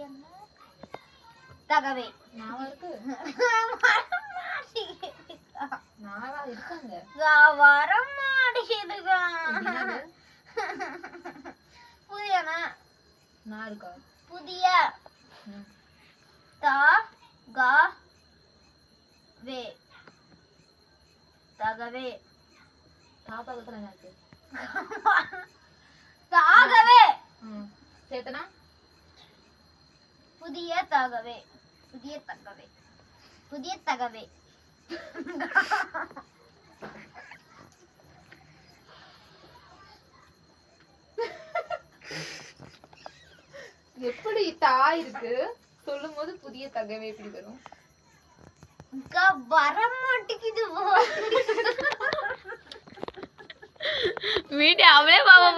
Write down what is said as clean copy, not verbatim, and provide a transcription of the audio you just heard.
என்ன தகவே நாவா இருக்கு நாவா இருக்காங்க வர மாட்டேங்குதுக்கா புதிய நான் இருக்கா புதிய த க வே தகவே தாத்தாக்கு என்ன இருக்கு தாகவே சேத்தனா புதிய தகவே புதிய தகவே புதிய தகவே எப்படி தா இருக்கு சொல்லும் போது புதிய தகவே எப்படி வரும் வர மாட்டேங்குது வீட்டு அவளே பாவ